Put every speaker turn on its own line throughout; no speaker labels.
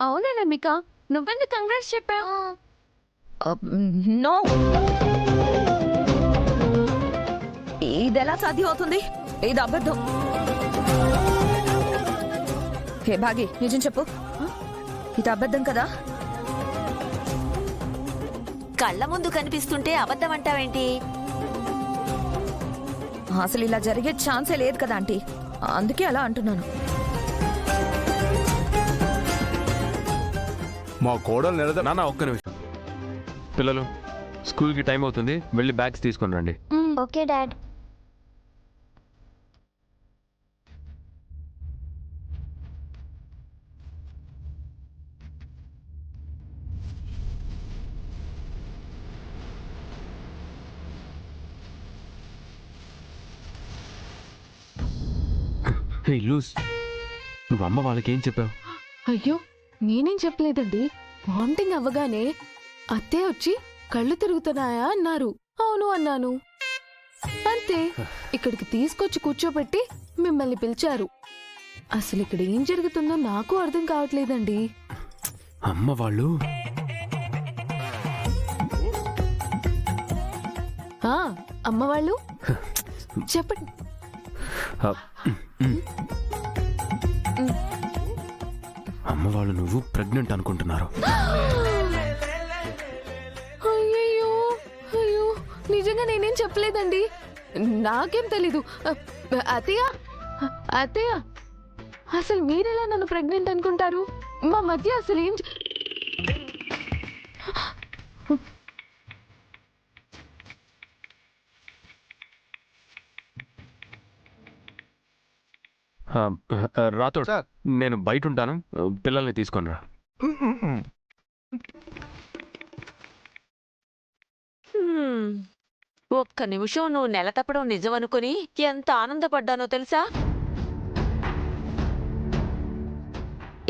అవునా నమిక, నువ్వెందుకు కంగ్రాట్స్ చెప్పావు?
నో, ఇదెలా సాధ్యం అవుతుంది? ఇది అబద్ధం. హే భాగి, నిజం చెప్పు, ఇది అబద్ధం కదా?
కళ్ళ ముందు కనిపిస్తుంటే అబద్ధం అంటావేంటి?
అసలు ఇలా జరిగే ఛాన్సే లేదు కదా ఆంటీ, అందుకే అలా అంటున్నాను.
మా కోడలు నిలద.
నాన్న ఒక్క నిమిషం. పిల్లలు, స్కూల్కి టైం అవుతుంది, వెళ్ళి బ్యాగ్స్ తీసుకొని రండి.
Okay dad.
హే లూస్, నువ్వు అమ్మ వాళ్ళకి ఏం చెప్పావు?
అయ్యో, నేనేం చెప్పలేదండి. వామిటింగ్ అవ్వగానే అత్తే వచ్చి కళ్ళు తిరుగుతున్నాయా అన్నారు. అవును అన్నాను, అంతే. ఇక్కడికి తీసుకొచ్చి కూర్చోబెట్టి మిమ్మల్ని పిలిచారు. అసలు ఇక్కడ ఏం జరుగుతుందో నాకు అర్థం కావట్లేదండి.
అమ్మ వాళ్ళు
అమ్మ వాళ్ళు చెప్పండి.
అమ్మ వాళ్ళు నువ్వు ప్రెగ్నెంట్ అనుకుంటున్నారు.
అయ్యో అయ్యో, నిజంగా నేనేం చెప్పలేదండి, నాకేం తెలీదు. అత్తయ్య అత్తయ్య, అసలు మీరెలా నన్ను ప్రెగ్నెంట్ అనుకుంటారు? మా మధ్య అసలు ఏం
రాతోడు, నేను బయట ఉంటాను, పిల్లల్ని తీసుకొని రా.
ఒక్క నిమిషం నువ్వు నెల తప్పడం నిజం అనుకుని ఎంత ఆనందపడ్డానో తెలుసా?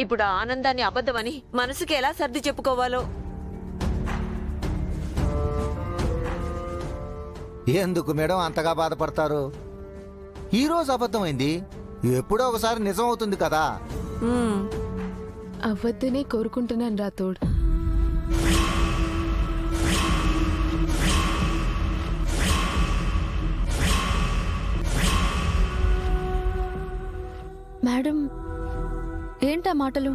ఇప్పుడు ఆ ఆనందాన్ని అబద్ధమని మనసుకి ఎలా సర్ది చెప్పుకోవాలో.
ఎందుకు మేడం అంతగా బాధపడతారు? ఈ రోజు అబద్ధమైంది, ఎప్పుడో ఒకసారి నిజం అవుతుంది కదా.
అవ్వద్దనే కోరుకుంటున్నాను రాతోడ్.
మేడం, ఏంటా మాటలు?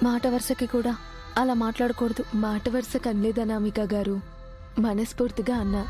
మాట వరుసకి కూడా అలా మాట్లాడకూడదు.
మాట వరుస కనలేదా నామిక గారు, మనస్ఫూర్తిగా అన్నా.